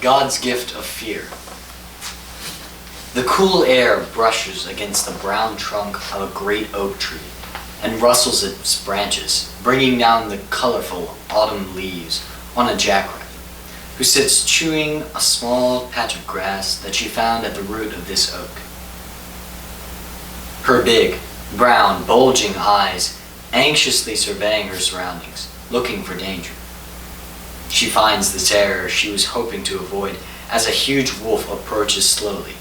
God's gift of fear. The cool air brushes against the brown trunk of a great oak tree and rustles its branches, bringing down the colorful autumn leaves on a jackrabbit, who sits chewing a small patch of grass that she found at the root of this oak. Her big, brown, bulging eyes anxiously surveying her surroundings, looking for danger. She finds the terror she was hoping to avoid as a huge wolf approaches slowly,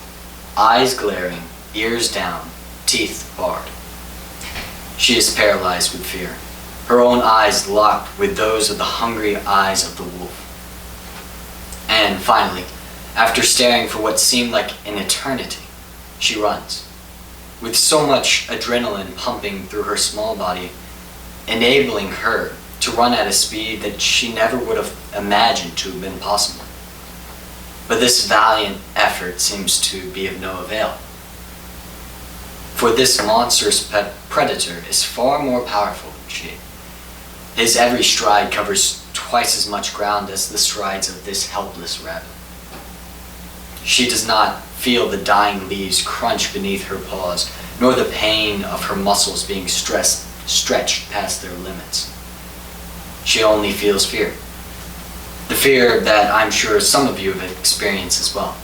eyes glaring, ears down, teeth barred. She is paralyzed with fear, her own eyes locked with those of the hungry eyes of the wolf. And finally, after staring for what seemed like an eternity, she runs, with so much adrenaline pumping through her small body, enabling her to run at a speed that she never would have imagined to have been possible. But this valiant effort seems to be of no avail. For this monstrous predator is far more powerful than she. His every stride covers twice as much ground as the strides of this helpless rabbit. She does not feel the dying leaves crunch beneath her paws, nor the pain of her muscles being stretched past their limits. She only feels fear. The fear that I'm sure some of you have experienced as well.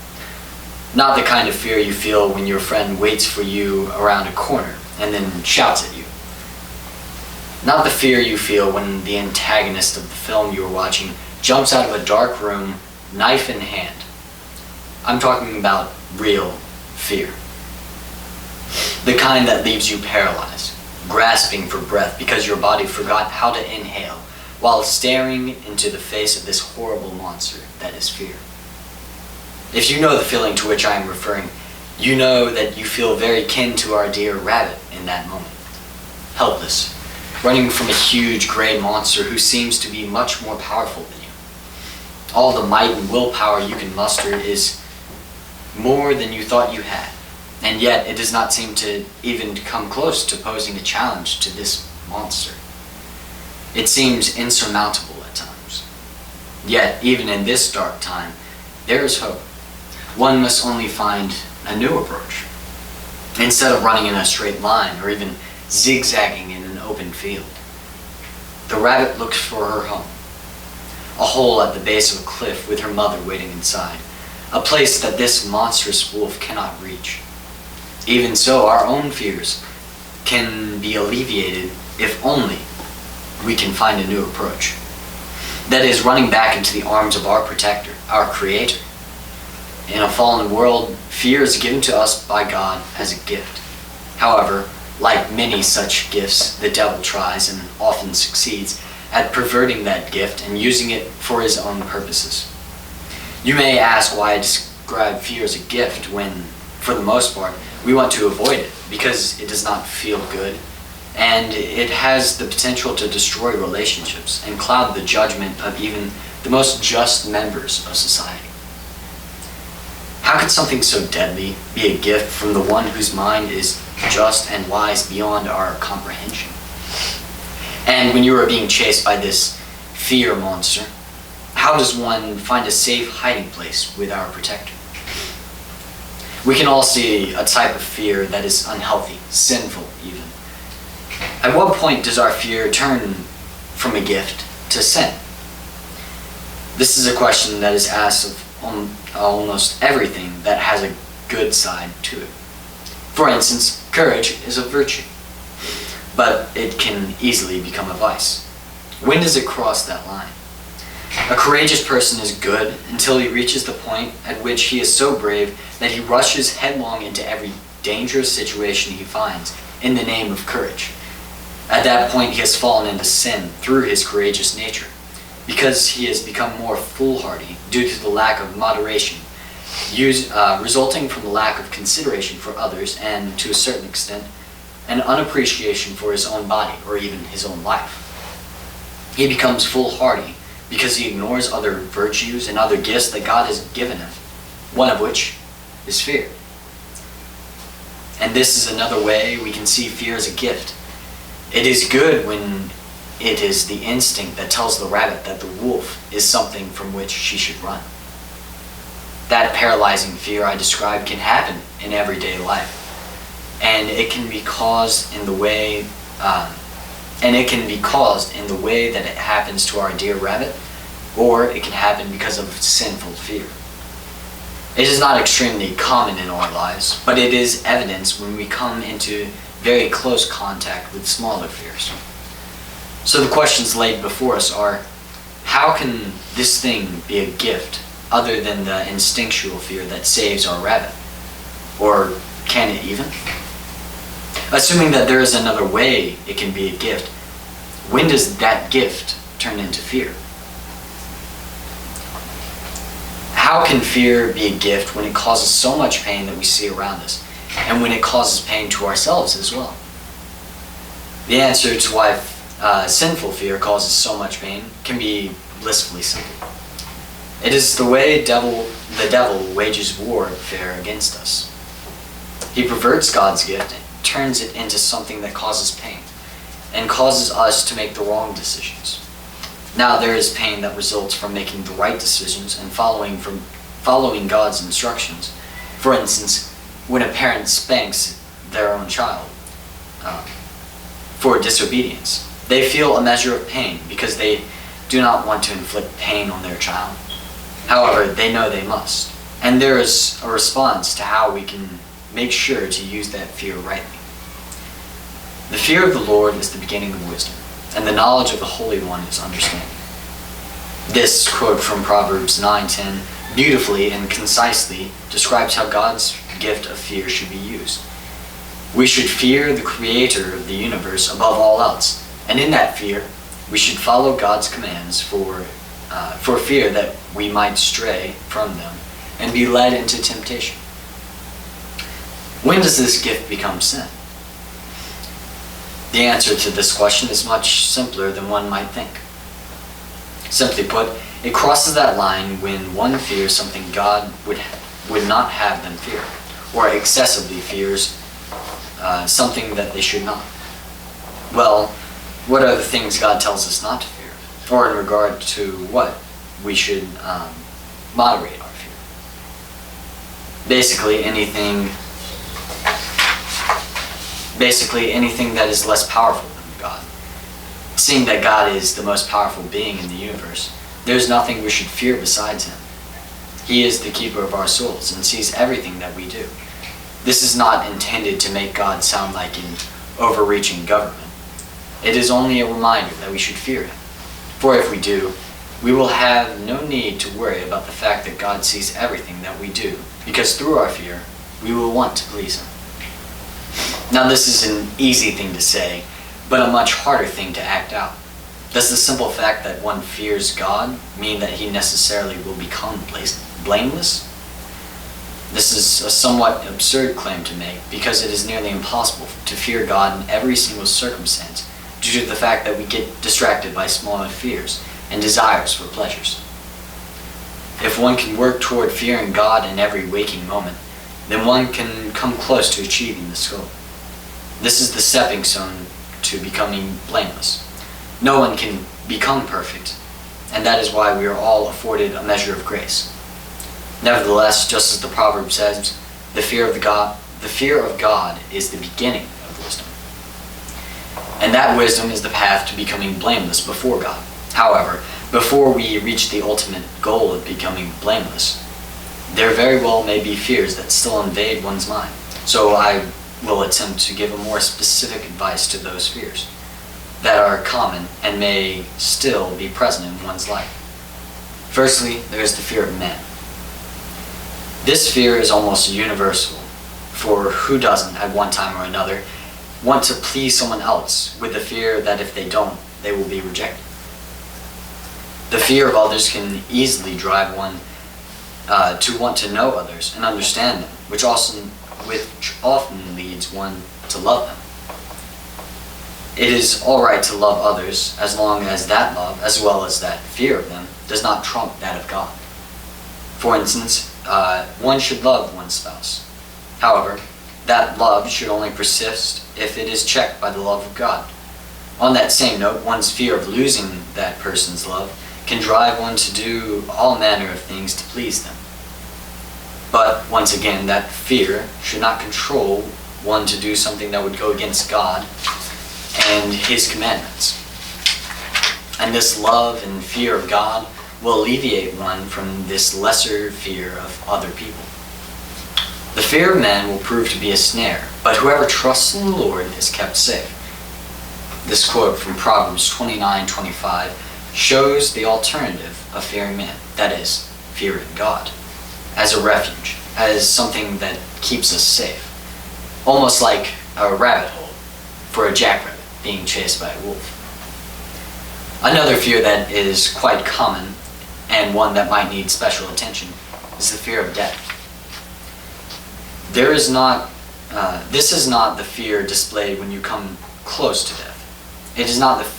Not the kind of fear you feel when your friend waits for you around a corner and then shouts at you. Not the fear you feel when the antagonist of the film you are watching jumps out of a dark room, knife in hand. I'm talking about real fear. The kind that leaves you paralyzed, grasping for breath because your body forgot how to inhale while staring into the face of this horrible monster that is fear. If you know the feeling to which I am referring, you know that you feel very kin to our dear rabbit in that moment. Helpless, running from a huge gray monster who seems to be much more powerful than you. All the might and willpower you can muster is more than you thought you had, and yet it does not seem to even come close to posing a challenge to this monster. It seems insurmountable at times. Yet, even in this dark time, there is hope. One must only find a new approach. Instead of running in a straight line or even zigzagging in an open field, the rabbit looks for her home. A hole at the base of a cliff with her mother waiting inside. A place that this monstrous wolf cannot reach. Even so, our own fears can be alleviated if only we can find a new approach. That is, running back into the arms of our protector, our creator. In a fallen world, fear is given to us by God as a gift. However, like many such gifts, the devil tries and often succeeds at perverting that gift and using it for his own purposes. You may ask why I describe fear as a gift when, for the most part, we want to avoid it because it does not feel good and it has the potential to destroy relationships and cloud the judgment of even the most just members of society. How could something so deadly be a gift from the one whose mind is just and wise beyond our comprehension? And when you are being chased by this fear monster, how does one find a safe hiding place with our protector? We can all see a type of fear that is unhealthy, sinful even. At what point does our fear turn from a gift to sin? This is a question that is asked of almost everything that has a good side to it. For instance, courage is a virtue, but it can easily become a vice. When does it cross that line? A courageous person is good until he reaches the point at which he is so brave that he rushes headlong into every dangerous situation he finds in the name of courage. At that point, he has fallen into sin through his courageous nature, because he has become more foolhardy due to the lack of moderation, resulting from the lack of consideration for others and, to a certain extent, an unappreciation for his own body or even his own life. He becomes foolhardy because he ignores other virtues and other gifts that God has given him, one of which is fear. And this is another way we can see fear as a gift. It is good when it is the instinct that tells the rabbit that the wolf is something from which she should run. That paralyzing fear I described can happen in everyday life, and it can be caused in the way, that it happens to our dear rabbit, or it can happen because of sinful fear. It is not extremely common in our lives, but it is evidence when we come into very close contact with smaller fears. So the questions laid before us are, how can this thing be a gift other than the instinctual fear that saves our rabbit? Or can it even? Assuming that there is another way it can be a gift, when does that gift turn into fear? How can fear be a gift when it causes so much pain that we see around us, and when it causes pain to ourselves as well? The answer to why sinful fear causes so much pain can be blissfully simple. It is the way the devil wages warfare against us. He perverts God's gift and turns it into something that causes pain, and causes us to make the wrong decisions. Now there is pain that results from making the right decisions and following God's instructions. For instance, when a parent spanks their own child for disobedience, they feel a measure of pain because they do not want to inflict pain on their child. However, they know they must. And there is a response to how we can make sure to use that fear rightly. The fear of the Lord is the beginning of wisdom, and the knowledge of the Holy One is understanding. This quote from Proverbs 9:10 beautifully and concisely describes how God's gift of fear should be used. We should fear the Creator of the universe above all else, and in that fear, we should follow God's commands for fear that we might stray from them and be led into temptation. When does this gift become sin? The answer to this question is much simpler than one might think. Simply put, it crosses that line when one fears something God would not have them fear, or excessively fears something that they should not. Well, what are the things God tells us not to fear? Or in regard to what we should moderate our fear? Basically anything that is less powerful than God. Seeing that God is the most powerful being in the universe, there is nothing we should fear besides Him. He is the keeper of our souls and sees everything that we do. This is not intended to make God sound like an overreaching government. It is only a reminder that we should fear Him. For if we do, we will have no need to worry about the fact that God sees everything that we do, because through our fear, we will want to please Him. Now this is an easy thing to say, but a much harder thing to act out. Does the simple fact that one fears God mean that he necessarily will become blameless? This is a somewhat absurd claim to make, because it is nearly impossible to fear God in every single circumstance due to the fact that we get distracted by smaller fears and desires for pleasures. If one can work toward fearing God in every waking moment, then one can come close to achieving this goal. This is the stepping stone to becoming blameless. No one can become perfect, and that is why we are all afforded a measure of grace. Nevertheless, just as the proverb says, the fear of God is the beginning of wisdom. And that wisdom is the path to becoming blameless before God. However, before we reach the ultimate goal of becoming blameless, there very well may be fears that still invade one's mind. So I will attempt to give a more specific advice to those fears that are common and may still be present in one's life. Firstly, there is the fear of men. This fear is almost universal, for who doesn't, at one time or another, want to please someone else with the fear that if they don't, they will be rejected. The fear of others can easily drive one to want to know others and understand them, which often leads one to love them. It is alright to love others as long as that love, as well as that fear of them, does not trump that of God. For instance, one should love one's spouse. However, that love should only persist if it is checked by the love of God. On that same note, one's fear of losing that person's love can drive one to do all manner of things to please them. But once again, that fear should not control one to do something that would go against God and His commandments. And this love and fear of God will alleviate one from this lesser fear of other people. The fear of men will prove to be a snare, but whoever trusts in the Lord is kept safe. This quote from Proverbs 29:25 shows the alternative of fearing man, that is, fearing God, as a refuge, as something that keeps us safe. Almost like a rabbit hole for a jackrabbit being chased by a wolf. Another fear that is quite common, and one that might need special attention, is the fear of death. This is not the fear displayed when you come close to death. It is not the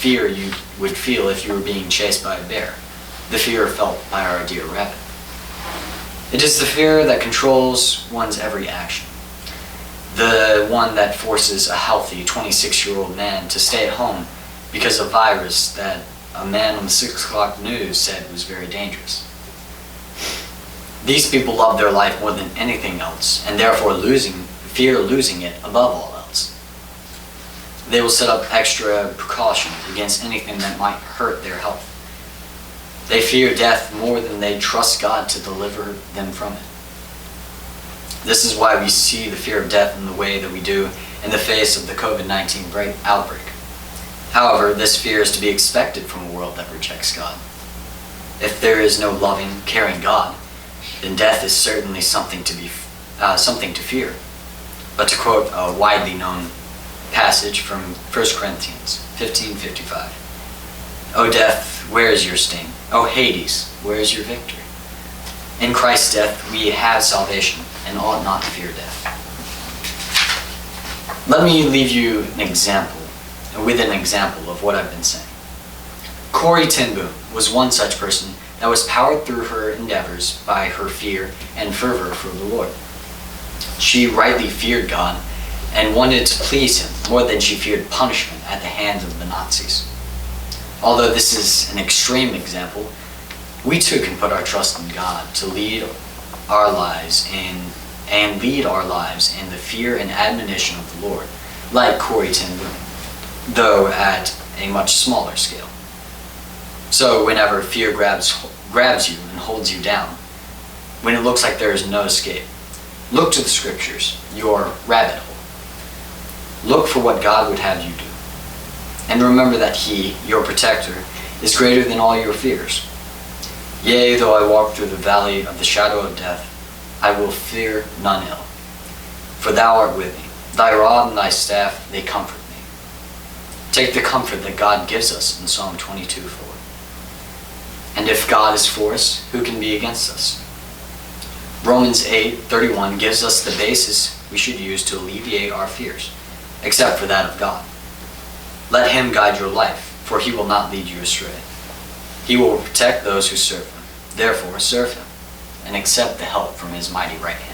fear you would feel if you were being chased by a bear, the fear felt by our dear rabbit. It is the fear that controls one's every action, the one that forces a healthy 26-year-old man to stay at home because of a virus that a man on the 6 o'clock news said was very dangerous. These people love their life more than anything else, and therefore fear losing it above all else. They will set up extra precautions against anything that might hurt their health. They fear death more than they trust God to deliver them from it. This is why we see the fear of death in the way that we do in the face of the COVID-19 outbreak. However, this fear is to be expected from a world that rejects God. If there is no loving, caring God, then death is certainly something to fear. But to quote a widely known passage from 1 Corinthians 15:55, "O death, where is your sting? O Hades, where is your victory? In Christ's death we have salvation and ought not to fear death." Let me leave you with an example of what I've been saying. Corrie ten Boom was one such person that was powered through her endeavors by her fear and fervor for the Lord. She rightly feared God and wanted to please Him more than she feared punishment at the hands of the Nazis. Although this is an extreme example, we too can put our trust in God to lead our lives in the fear and admonition of the Lord, like Corrie ten Boom, though at a much smaller scale. So whenever fear grabs you and holds you down, when it looks like there is no escape, look to the Scriptures, your rabbit hole. Look for what God would have you do. And remember that He, your protector, is greater than all your fears. Yea, though I walk through the valley of the shadow of death, I will fear none ill. For Thou art with me. Thy rod and Thy staff, they comfort me. Take the comfort that God gives us in Psalm 22:4. And if God is for us, who can be against us? Romans 8:31 gives us the basis we should use to alleviate our fears, except for that of God. Let Him guide your life, for He will not lead you astray. He will protect those who serve Him. Therefore, serve Him, and accept the help from His mighty right hand.